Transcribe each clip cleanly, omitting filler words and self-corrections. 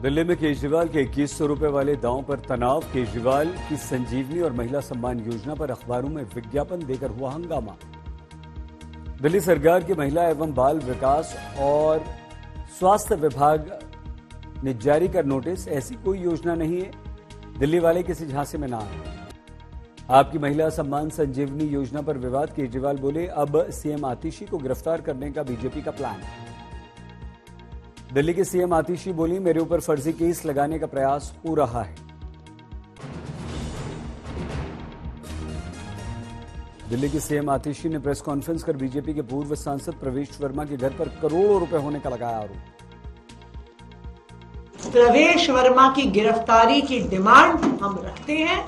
दिल्ली में केजरीवाल के 2100 रुपए वाले दांव पर तनाव। केजरीवाल की संजीवनी और महिला सम्मान योजना पर अखबारों में विज्ञापन देकर हुआ हंगामा। दिल्ली सरकार की महिला एवं बाल विकास और स्वास्थ्य विभाग ने जारी कर नोटिस, ऐसी कोई योजना नहीं है, दिल्ली वाले किसी झांसे में ना आए। आपकी महिला सम्मान संजीवनी योजना पर विवाद। केजरीवाल बोले, अब सीएम आतिशी को गिरफ्तार करने का बीजेपी का प्लान। दिल्ली के सीएम आतिशी बोली, मेरे ऊपर फर्जी केस लगाने का प्रयास हो रहा है। दिल्ली के सीएम आतिशी ने प्रेस कॉन्फ्रेंस कर बीजेपी के पूर्व सांसद प्रवेश वर्मा के घर पर करोड़ों रुपए होने का लगाया आरोप। प्रवेश वर्मा की गिरफ्तारी की डिमांड हम रखते हैं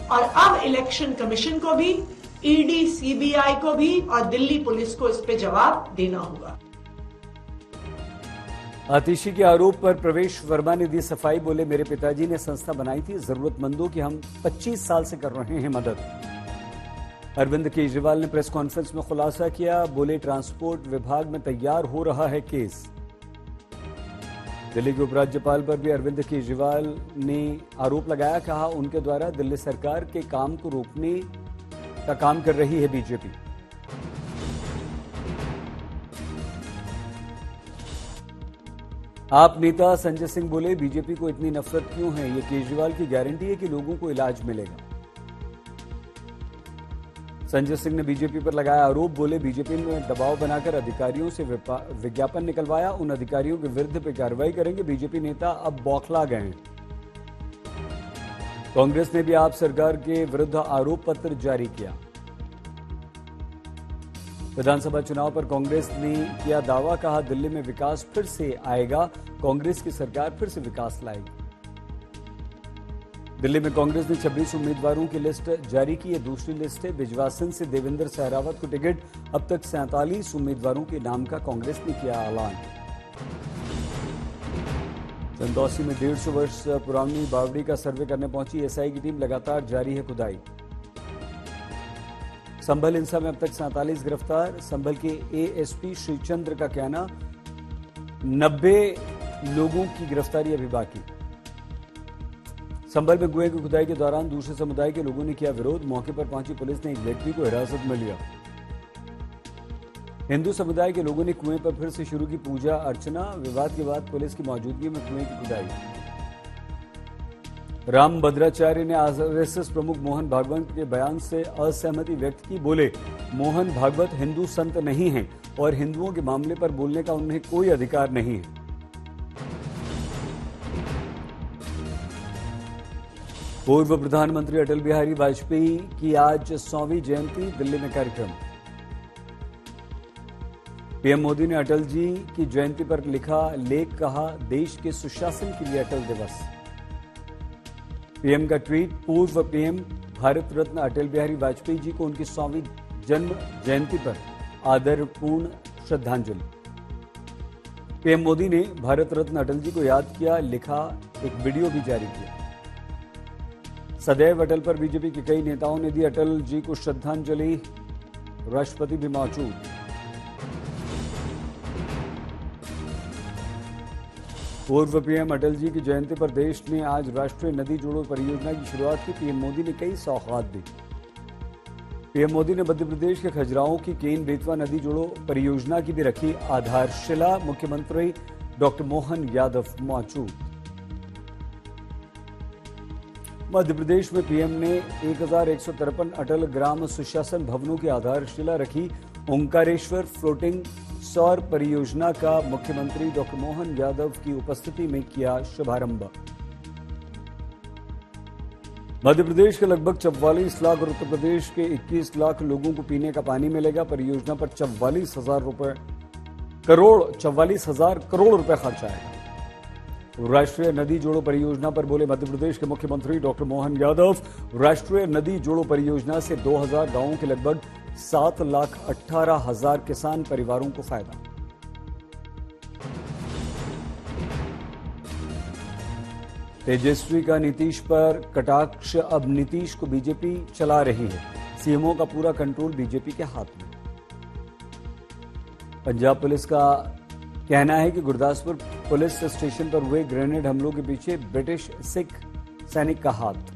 और अब इलेक्शन कमीशन को भी, ईडी, सीबीआई को भी और दिल्ली पुलिस को इस पे जवाब देना होगा। आतिशी के आरोप पर प्रवेश वर्मा ने दी सफाई। बोले, मेरे पिताजी ने संस्था बनाई थी, जरूरतमंदों की हम 25 साल से कर रहे हैं मदद। अरविंद केजरीवाल ने प्रेस कॉन्फ्रेंस में खुलासा किया। बोले, ट्रांसपोर्ट विभाग में तैयार हो रहा है केस। दिल्ली के उपराज्यपाल पर भी अरविंद केजरीवाल ने आरोप लगाया। कहा, उनके द्वारा दिल्ली सरकार के काम को रोकने का काम कर रही है बीजेपी। आप नेता संजय सिंह बोले, बीजेपी को इतनी नफरत क्यों है? ये केजरीवाल की गारंटी है कि लोगों को इलाज मिलेगा। संजय सिंह ने बीजेपी पर लगाया आरोप। बोले, बीजेपी ने दबाव बनाकर अधिकारियों से विज्ञापन निकलवाया, उन अधिकारियों के विरुद्ध पे कार्रवाई करेंगे। बीजेपी नेता अब बौखला गए हैं। कांग्रेस ने भी आप सरकार के विरुद्ध आरोप पत्र जारी किया। विधानसभा चुनाव पर कांग्रेस ने किया दावा। कहा, दिल्ली में विकास फिर से आएगा, कांग्रेस की सरकार फिर से विकास लाएगी। दिल्ली में कांग्रेस ने 26 उम्मीदवारों की लिस्ट जारी की है। दूसरी लिस्ट है बिजवासन से देवेंद्र सहरावत को टिकट। अब तक 47 उम्मीदवारों के नाम का कांग्रेस ने किया ऐलान। चंदौसी में 150 वर्ष पुरानी बावड़ी का सर्वे करने पहुंची एसआई की टीम। लगातार जारी है खुदाई। संभल हिंसा में अब तक 47 गिरफ्तार। संभल के एएसपी श्रीचंद्र का कहना, 90 लोगों की गिरफ्तारी अभी बाकी। संभल में कुएं की खुदाई के दौरान दूसरे समुदाय के लोगों ने किया विरोध। मौके पर पहुंची पुलिस ने एक व्यक्ति को हिरासत में लिया। हिंदू समुदाय के लोगों ने कुएं पर फिर से शुरू की पूजा अर्चना। विवाद के बाद पुलिस की मौजूदगी में कुएं की खुदाई। राम भद्राचार्य ने आरएसएस प्रमुख मोहन भागवत के बयान से असहमति व्यक्त की। बोले, मोहन भागवत हिंदू संत नहीं हैं और हिंदुओं के मामले पर बोलने का उन्हें कोई अधिकार नहीं है। पूर्व प्रधानमंत्री अटल बिहारी वाजपेयी की आज 100वीं जयंती। दिल्ली में कार्यक्रम। पीएम मोदी ने अटल जी की जयंती पर लिखा लेख। कहा, देश के सुशासन के लिए अटल दिवस। पीएम का ट्वीट। पूर्व पीएम भारत रत्न अटल बिहारी वाजपेयी जी को उनकी 100वीं जन्म जयंती पर आदरपूर्ण श्रद्धांजलि। पीएम मोदी ने भारत रत्न अटल जी को याद किया, लिखा, एक वीडियो भी जारी किया। सदैव अटल पर बीजेपी के कई नेताओं ने दी अटल जी को श्रद्धांजलि। राष्ट्रपति भी मौजूद। पूर्व पीएम अटल जी की जयंती पर देश ने आज राष्ट्रीय नदी जोड़ो परियोजना की शुरुआत की। पीएम मोदी ने कई सौगात दी। पीएम मोदी ने मध्य प्रदेश के खजुराहो की केन बेतवा नदी जोड़ो परियोजना की भी रखी आधारशिला। मुख्यमंत्री डॉक्टर मोहन यादव मौजूद। मध्य प्रदेश में पीएम ने 1153 अटल ग्राम सुशासन भवनों की आधारशिला रखी। ओंकारेश्वर फ्लोटिंग सौर परियोजना का मुख्यमंत्री डॉक्टर मोहन यादव की उपस्थिति में किया शुभारंभ। मध्य प्रदेश के लगभग 44 लाख और उत्तर प्रदेश के 21 लाख लोगों को पीने का पानी मिलेगा। परियोजना पर 44,000 करोड़ रुपए खर्च आएगा। राष्ट्रीय नदी जोड़ो परियोजना पर बोले मध्य प्रदेश के मुख्यमंत्री डॉक्टर मोहन यादव। राष्ट्रीय नदी जोड़ो परियोजना से 2000 गांवों के लगभग 7,18,000 किसान परिवारों को फायदा। तेजस्वी का नीतीश पर कटाक्ष। अब नीतीश को बीजेपी चला रही है, सीएमओ का पूरा कंट्रोल बीजेपी के हाथ में। पंजाब पुलिस का कहना है कि गुरदासपुर पुलिस स्टेशन पर हुए ग्रेनेड हमलों के पीछे ब्रिटिश सिख सैनिक का हाथ।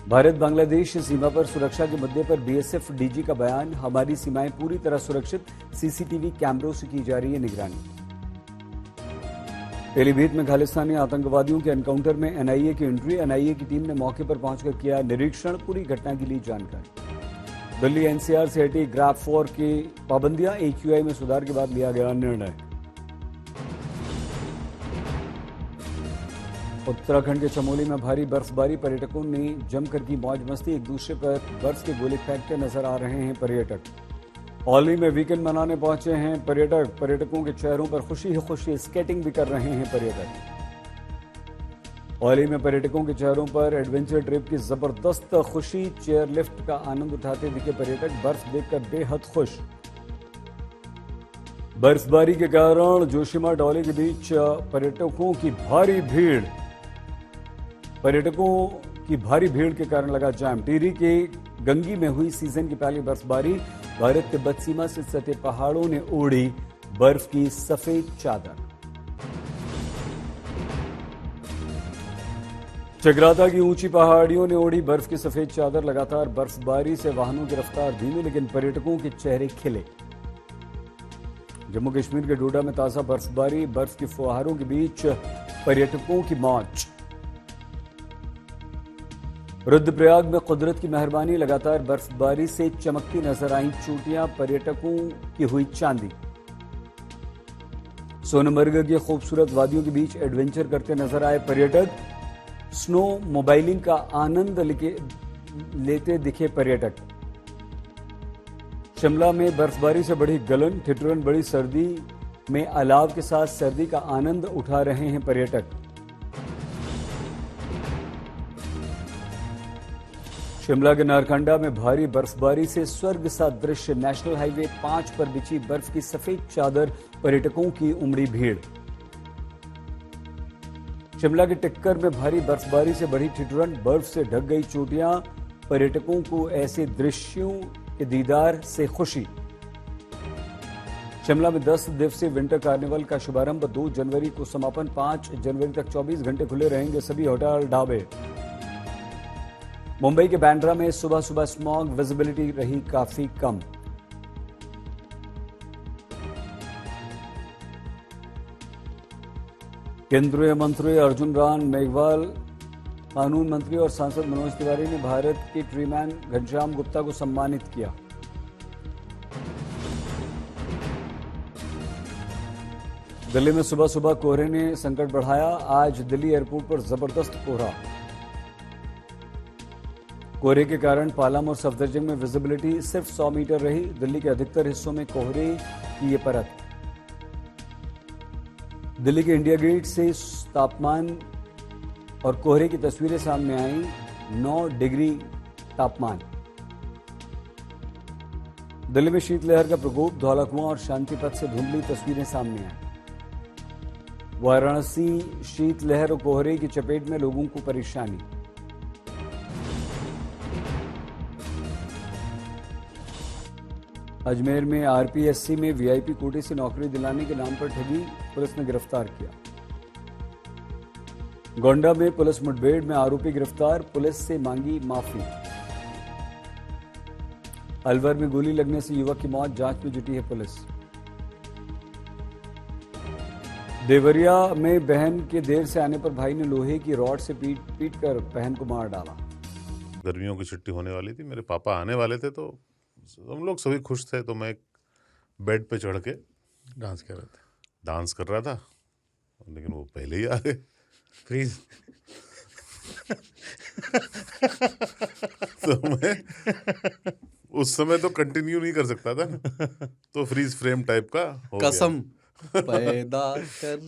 भारत बांग्लादेश सीमा पर सुरक्षा के मुद्दे पर बीएसएफ डीजी का बयान, हमारी सीमाएं पूरी तरह सुरक्षित, सीसीटीवी कैमरों से की जा रही है निगरानी। पीलीभीत में खालिस्तानी आतंकवादियों के एनकाउंटर में एनआईए की एंट्री, एनआईए की टीम ने मौके पर पहुंचकर किया निरीक्षण, पूरी घटना की ली जानकारी। दिल्ली एनसीआर से हटी ग्रैब 4 की पाबंदियां, एक्यूआई में सुधार के बाद लिया गया निर्णय। उत्तराखंड के चमोली में भारी बर्फबारी, पर्यटकों ने जमकर की मौज मस्ती, एक दूसरे पर बर्फ के गोले फेंकते नजर आ रहे हैं पर्यटक। औली में वीकेंड मनाने पहुंचे हैं पर्यटक, पर्यटकों के चेहरों पर खुशी ही खुशी, स्केटिंग भी कर रहे हैं पर्यटक। औली में पर्यटकों के चेहरों पर एडवेंचर ट्रिप की जबरदस्त खुशी, चेयर लिफ्ट का आनंद उठाते दिखे पर्यटक, बर्फ देखकर बेहद खुश। बर्फबारी के कारण जोशीमठ औली के बीच पर्यटकों की भारी भीड़ के कारण लगा जाम। टिहरी के गंगी में हुई सीजन की पहली बर्फबारी, भारत तिब्बत सीमा से सटे पहाड़ों ने ओढ़ी बर्फ की सफेद चादर। चकराता की ऊंची पहाड़ियों ने ओढ़ी बर्फ की सफेद चादर, लगातार बर्फबारी से वाहनों की रफ्तार धीमी, लेकिन पर्यटकों के चेहरे खिले। जम्मू कश्मीर के डोडा में ताजा बर्फबारी, बर्फ की फुहारों के बीच पर्यटकों की मौज। रुद्रप्रयाग में कुदरत की मेहरबानी, लगातार बर्फबारी से चमकती नजर आई चोटियां, पर्यटकों की हुई चांदी। सोनमर्ग की खूबसूरत वादियों के बीच एडवेंचर करते नजर आए पर्यटक, स्नो मोबाइलिंग का आनंद लेते दिखे पर्यटक। शिमला में बर्फबारी से बढ़ी गलन, ठिठुरन बड़ी सर्दी में अलाव के साथ सर्दी का आनंद उठा रहे हैं पर्यटक। शिमला के नारकंडा में भारी बर्फबारी से स्वर्ग सा दृश्य, नेशनल हाईवे 5 पर बिछी बर्फ की सफेद चादर, पर्यटकों की उमड़ी भीड़। शिमला के टिक्कर में भारी बर्फबारी से बढ़ी ठिठुरन, बर्फ से ढक गई चोटियां, पर्यटकों को ऐसे दृश्यों के दीदार से खुशी। शिमला में 10 दिवसीय विंटर कार्निवल का शुभारंभ, 2 जनवरी को समापन, 5 जनवरी तक 24 घंटे खुले रहेंगे सभी होटल ढाबे। मुंबई के बांद्रा में सुबह सुबह स्मॉग, विजिबिलिटी रही काफी कम। केंद्रीय मंत्री अर्जुन राम मेघवाल, कानून मंत्री और सांसद मनोज तिवारी ने भारत के ट्रीमैन घनश्याम गुप्ता को सम्मानित किया। दिल्ली में सुबह सुबह कोहरे ने संकट बढ़ाया, आज दिल्ली एयरपोर्ट पर जबरदस्त कोहरा। कोहरे के कारण पालम और सफदरजंग में विजिबिलिटी सिर्फ 100 मीटर रही, दिल्ली के अधिकतर हिस्सों में कोहरे की ये परत। दिल्ली के इंडिया गेट से तापमान और कोहरे की तस्वीरें सामने आई, 9 डिग्री तापमान। दिल्ली में शीतलहर का प्रकोप, धौला कुआं और शांति पथ से धुंधली तस्वीरें सामने आई। वाराणसी शीतलहर और कोहरे की चपेट में लोगों को परेशानी। अजमेर में आरपीएससी में वीआईपी कोटे से नौकरी दिलाने के नाम पर ठगी, पुलिस ने गिरफ्तार किया। गोंडा में पुलिस मुठभेड़ में आरोपी गिरफ्तार, पुलिस से मांगी माफी। अलवर में गोली लगने से युवक की मौत, जांच में जुटी है पुलिस। देवरिया में बहन के देर से आने पर भाई ने लोहे की रॉड से पीट कर बहन को मार डाला। गर्मियों की छुट्टी होने वाली थी, मेरे पापा आने वाले थे, तो हम लोग सभी खुश थे। तो मैं बेड पे चढ़ के डांस कर रहा था, लेकिन वो पहले ही आ गए। फ्रीज। तो मैं उस समय तो कंटिन्यू नहीं कर सकता था, तो फ्रीज फ्रेम टाइप का हो कसम पैदा कर